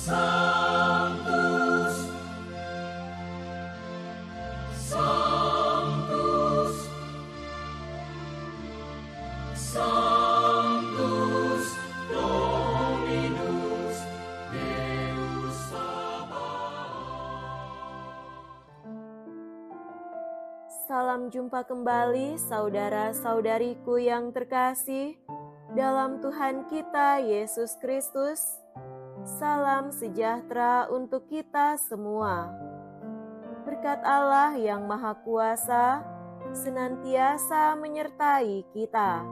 Sanctus, Sanctus, Sanctus Dominus Deus Sabaoth. Salam jumpa kembali saudara-saudariku yang terkasih dalam Tuhan kita Yesus Kristus. Salam sejahtera untuk kita semua. Berkat Allah yang Maha Kuasa senantiasa menyertai kita.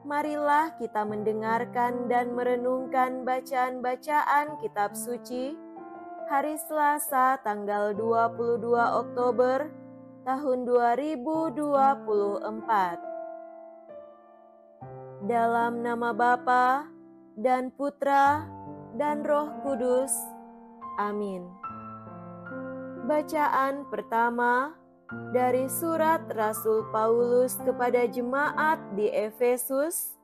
Marilah kita mendengarkan dan merenungkan bacaan-bacaan kitab suci hari Selasa tanggal 22 Oktober tahun 2024. Dalam nama Bapa dan Putra dan Roh Kudus. Amin. Bacaan pertama dari surat Rasul Paulus kepada jemaat di Efesus,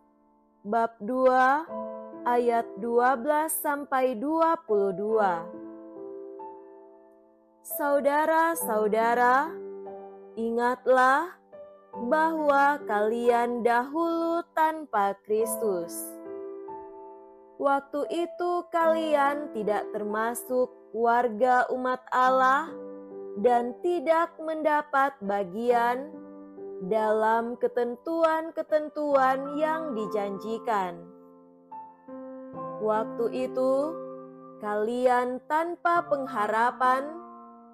bab 2 ayat 12 sampai 22. Saudara-saudara, ingatlah bahwa kalian dahulu tanpa Kristus. Waktu itu kalian tidak termasuk warga umat Allah dan tidak mendapat bagian dalam ketentuan-ketentuan yang dijanjikan. Waktu itu kalian tanpa pengharapan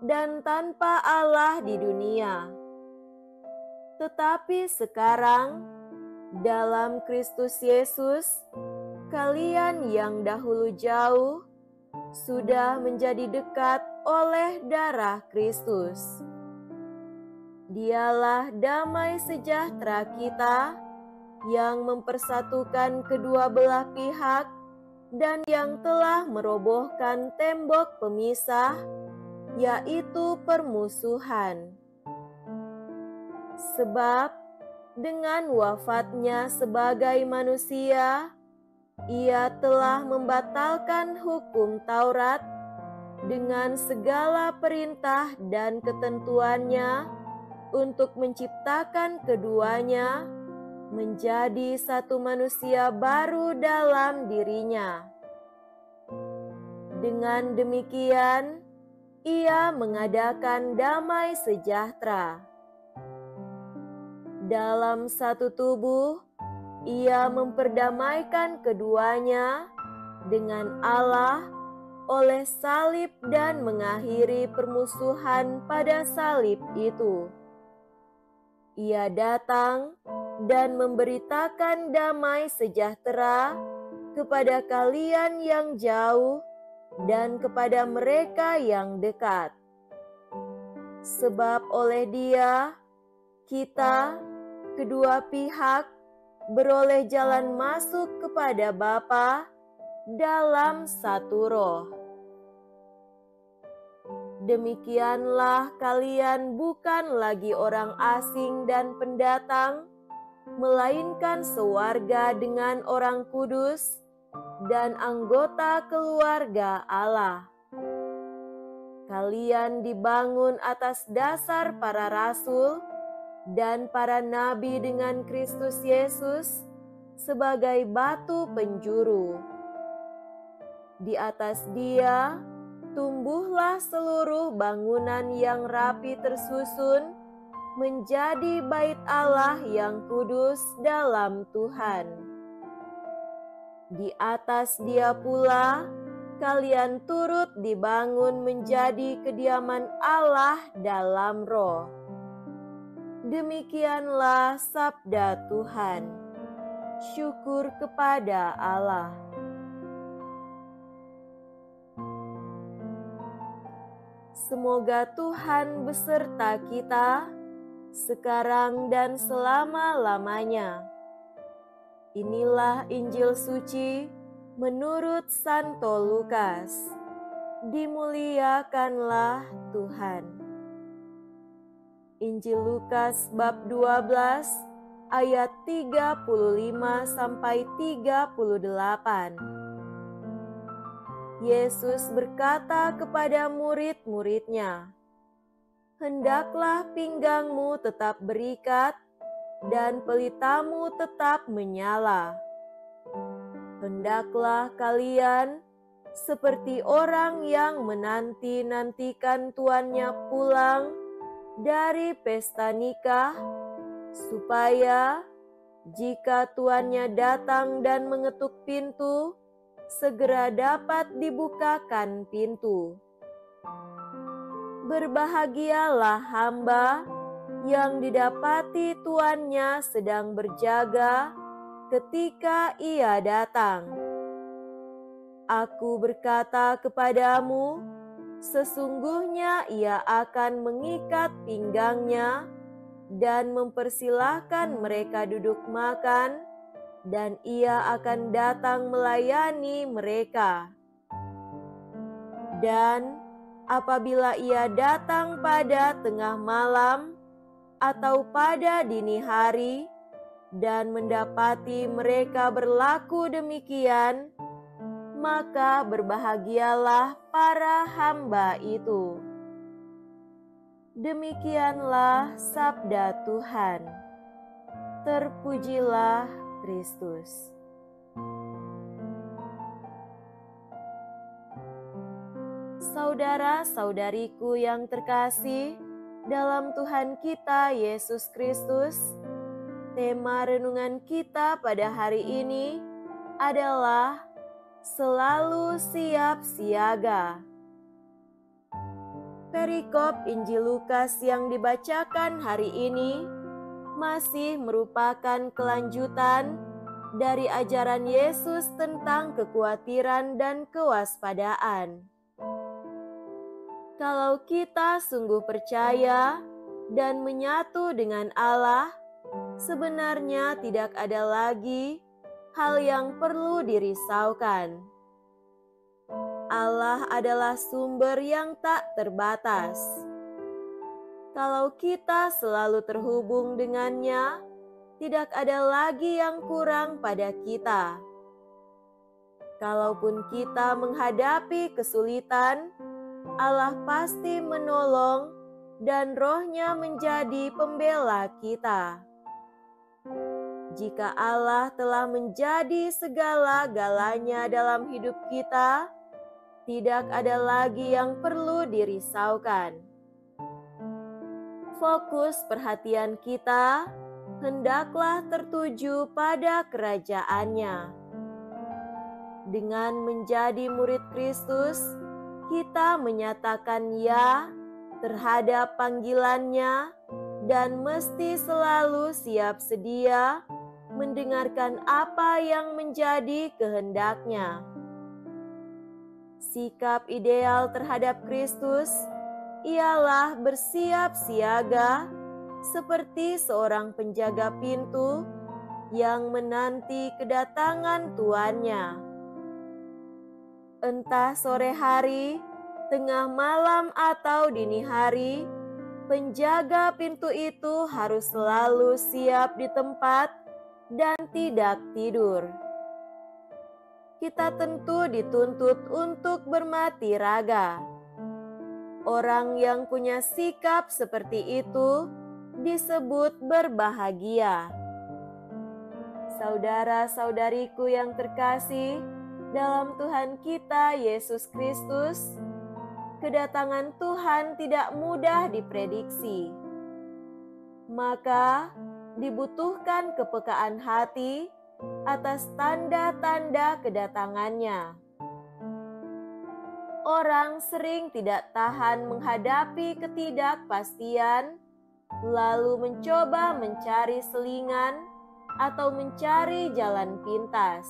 dan tanpa Allah di dunia. Tetapi sekarang dalam Kristus Yesus, kalian yang dahulu jauh sudah menjadi dekat oleh darah Kristus. Dialah damai sejahtera kita yang mempersatukan kedua belah pihak dan yang telah merobohkan tembok pemisah, yaitu permusuhan. Sebab dengan wafatnya sebagai manusia, Ia telah membatalkan hukum Taurat dengan segala perintah dan ketentuannya untuk menciptakan keduanya menjadi satu manusia baru dalam dirinya. Dengan demikian, Ia mengadakan damai sejahtera. Dalam satu tubuh, Ia memperdamaikan keduanya dengan Allah oleh salib dan mengakhiri permusuhan pada salib itu. Ia datang dan memberitakan damai sejahtera kepada kalian yang jauh dan kepada mereka yang dekat. Sebab oleh Dia, kita, kedua pihak, beroleh jalan masuk kepada Bapa dalam satu roh. Demikianlah kalian bukan lagi orang asing dan pendatang, melainkan sewarga dengan orang kudus dan anggota keluarga Allah. Kalian dibangun atas dasar para rasul dan para nabi dengan Kristus Yesus sebagai batu penjuru. Di atas Dia tumbuhlah seluruh bangunan yang rapi tersusun menjadi bait Allah yang kudus dalam Tuhan. Di atas Dia pula kalian turut dibangun menjadi kediaman Allah dalam Roh. Demikianlah sabda Tuhan. Syukur kepada Allah. Semoga Tuhan beserta kita sekarang dan selama-lamanya. Inilah Injil suci menurut Santo Lukas. Dimuliakanlah Tuhan. Injil Lukas bab 12 ayat 35 sampai 38. Yesus berkata kepada murid-muridnya, "Hendaklah pinggangmu tetap berikat dan pelitamu tetap menyala. Hendaklah kalian seperti orang yang menanti-nantikan tuannya pulang dari pesta nikah, supaya jika tuannya datang dan mengetuk pintu, segera dapat dibukakan pintu. Berbahagialah hamba yang didapati tuannya sedang berjaga ketika ia datang. Aku berkata kepadamu, sesungguhnya ia akan mengikat pinggangnya dan mempersilahkan mereka duduk makan, dan ia akan datang melayani mereka. Dan apabila ia datang pada tengah malam atau pada dini hari dan mendapati mereka berlaku demikian, maka berbahagialah para hamba itu." Demikianlah sabda Tuhan. Terpujilah Kristus. Saudara-saudariku yang terkasih dalam Tuhan kita Yesus Kristus, tema renungan kita pada hari ini adalah selalu siap siaga. Perikop Injil Lukas yang dibacakan hari ini masih merupakan kelanjutan dari ajaran Yesus tentang kekhawatiran dan kewaspadaan. Kalau kita sungguh percaya dan menyatu dengan Allah, sebenarnya tidak ada lagi hal yang perlu dirisaukan. Allah adalah sumber yang tak terbatas. Kalau kita selalu terhubung dengannya, tidak ada lagi yang kurang pada kita. Kalaupun kita menghadapi kesulitan, Allah pasti menolong dan Roh-Nya menjadi pembela kita. Jika Allah telah menjadi segala-galanya dalam hidup kita, tidak ada lagi yang perlu dirisaukan. Fokus perhatian kita hendaklah tertuju pada kerajaan-Nya. Dengan menjadi murid Kristus, kita menyatakan ya terhadap panggilan-Nya dan mesti selalu siap sedia mendengarkan apa yang menjadi kehendak-Nya. Sikap ideal terhadap Kristus ialah bersiap siaga seperti seorang penjaga pintu yang menanti kedatangan tuannya. Entah sore hari, tengah malam atau dini hari, penjaga pintu itu harus selalu siap di tempat dan tidak tidur. Kita tentu dituntut untuk bermati raga. Orang yang punya sikap seperti itu disebut berbahagia. Saudara-saudariku yang terkasih dalam Tuhan kita Yesus Kristus, kedatangan Tuhan tidak mudah diprediksi. Maka dibutuhkan kepekaan hati atas tanda-tanda kedatangannya. Orang sering tidak tahan menghadapi ketidakpastian, lalu mencoba mencari selingan atau mencari jalan pintas.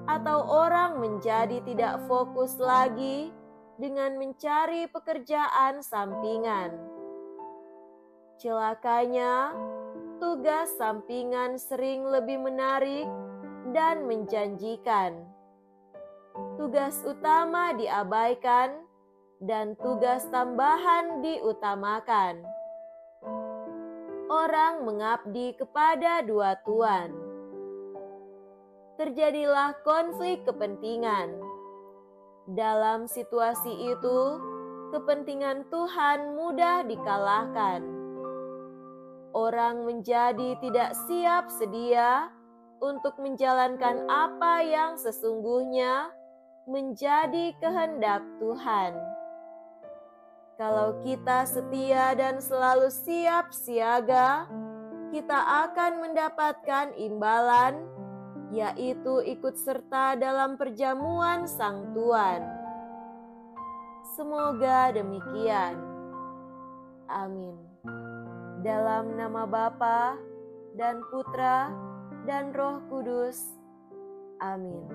Atau orang menjadi tidak fokus lagi dengan mencari pekerjaan sampingan. Celakanya, tugas sampingan sering lebih menarik dan menjanjikan. Tugas utama diabaikan dan tugas tambahan diutamakan. Orang mengabdi kepada dua tuan. Terjadilah konflik kepentingan. Dalam situasi itu, kepentingan Tuhan mudah dikalahkan. Orang menjadi tidak siap sedia untuk menjalankan apa yang sesungguhnya menjadi kehendak Tuhan. Kalau kita setia dan selalu siap siaga, kita akan mendapatkan imbalan, yaitu ikut serta dalam perjamuan Sang Tuan. Semoga demikian. Amin. Dalam nama Bapa dan Putra dan Roh Kudus. Amin.